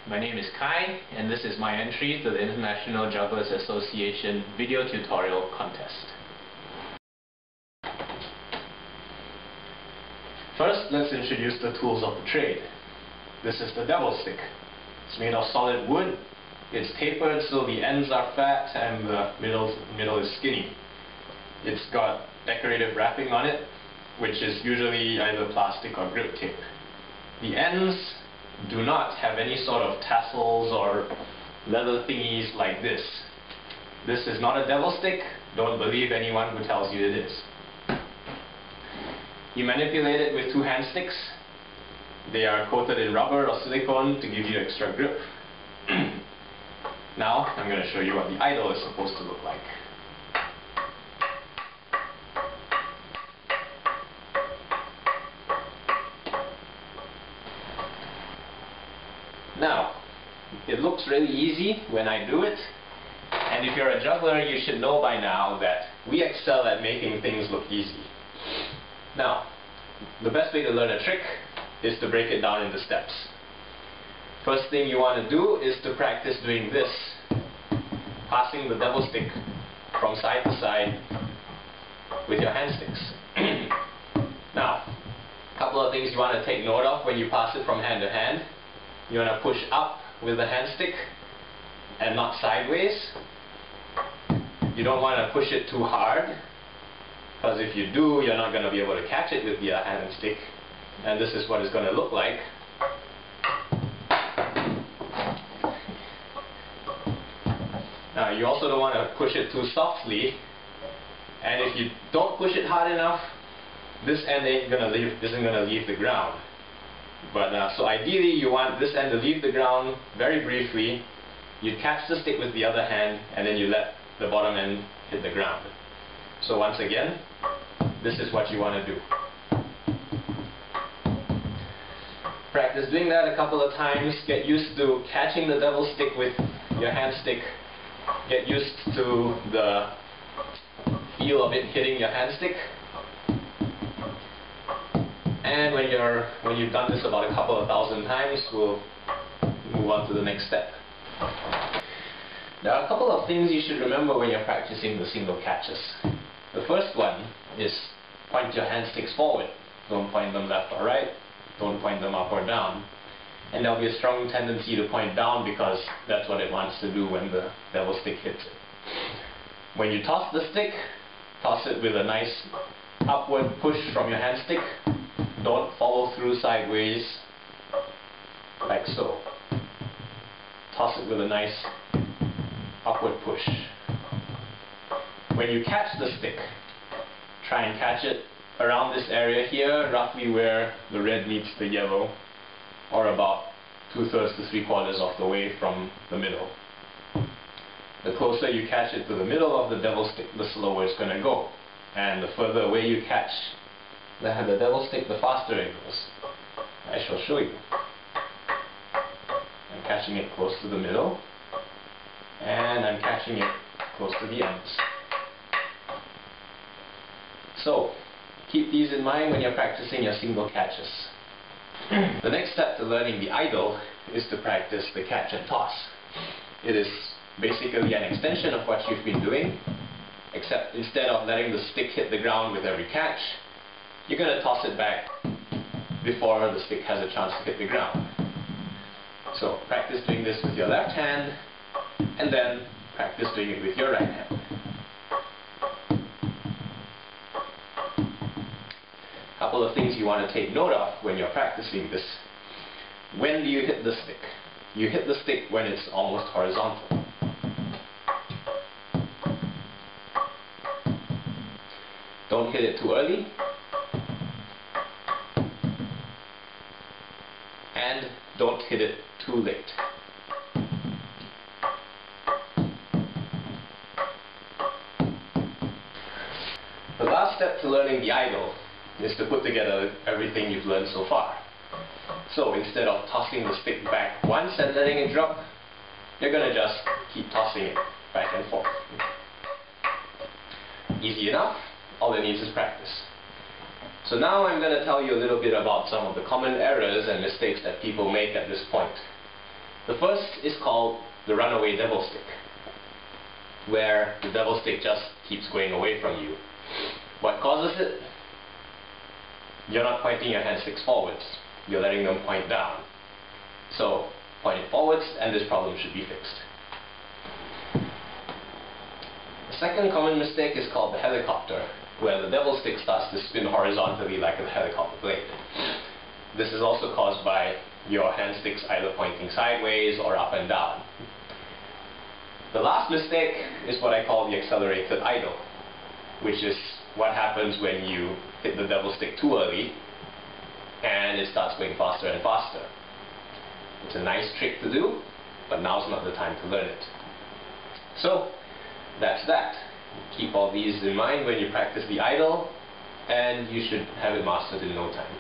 my name is Kai, and this is my entry to the International Jugglers Association video tutorial contest. First, let's introduce the tools of the trade. This is the Devilstick. It's made of solid wood. It's tapered so the ends are fat and the middle is skinny. It's got decorative wrapping on it, which is usually either plastic or grip tape. The ends do not have any sort of tassels or leather thingies like this. This is not a Devilstick. Don't believe anyone who tells you it is. You manipulate it with two hand sticks. They are coated in rubber or silicone to give you extra grip. Now I'm going to show you what the idol is supposed to look like. Now, it looks really easy when I do it, and if you're a juggler, you should know by now that we excel at making things look easy. Now, the best way to learn a trick is to break it down into steps. First thing you want to do is to practice doing this, passing the Devilstick from side to side with your hand sticks. Now, a couple of things you want to take note of when you pass it from hand to hand. You want to push up with the hand stick and not sideways. You don't want to push it too hard, because if you do, you're not going to be able to catch it with the hand stick, and this is what it's going to look like. Now, you also don't want to push it too softly, and if you don't push it hard enough, this end isn't going to leave the ground. But so ideally, you want this end to leave the ground very briefly. You catch the stick with the other hand, and then you let the bottom end hit the ground. So once again, this is what you want to do. Practice doing that a couple of times. Get used to catching the Devilstick with your hand stick. Get used to the feel of it hitting your hand stick. And when you've done this about a couple of thousand times, we'll move on to the next step. There are a couple of things you should remember when you're practicing the single catches. The first one is point your hand sticks forward. Don't point them left or right. Don't point them up or down. And there'll be a strong tendency to point down because that's what it wants to do when the Devilstick hits it. When you toss the stick, toss it with a nice upward push from your hand stick. Don't follow through sideways like so. Toss it with a nice upward push. When you catch the stick, try and catch it around this area here, roughly where the red meets the yellow, or about 2/3 to 3/4 of the way from the middle. The closer you catch it to the middle of the Devilstick, the slower it's going to go. And the further away you catch the Devilstick, the faster it goes. I shall show you. I'm catching it close to the middle, and I'm catching it close to the ends. So, keep these in mind when you're practicing your single catches. The next step to learning the idol is to practice the catch and toss. It is basically an extension of what you've been doing, except instead of letting the stick hit the ground with every catch, you're going to toss it back before the stick has a chance to hit the ground. So practice doing this with your left hand, and then practice doing it with your right hand. A couple of things you want to take note of when you're practicing this. When do you hit the stick? You hit the stick when it's almost horizontal. Don't hit it too early. And don't hit it too late. The last step to learning the idol is to put together everything you've learned so far. So instead of tossing the stick back once and letting it drop, you're going to just keep tossing it back and forth. Easy enough. All it needs is practice. So now I'm going to tell you a little bit about some of the common errors and mistakes that people make at this point. The first is called the runaway Devilstick, where the Devilstick just keeps going away from you. What causes it? You're not pointing your hand sticks forwards, you're letting them point down. So point it forwards and this problem should be fixed. The second common mistake is called the helicopter, where the Devilstick starts to spin horizontally like a helicopter blade. This is also caused by your hand sticks either pointing sideways or up and down. The last mistake is what I call the accelerated idle, which is what happens when you hit the Devilstick too early and it starts going faster and faster. It's a nice trick to do, but now's not the time to learn it. So that's that. Keep all these in mind when you practice the idle, and you should have it mastered in no time.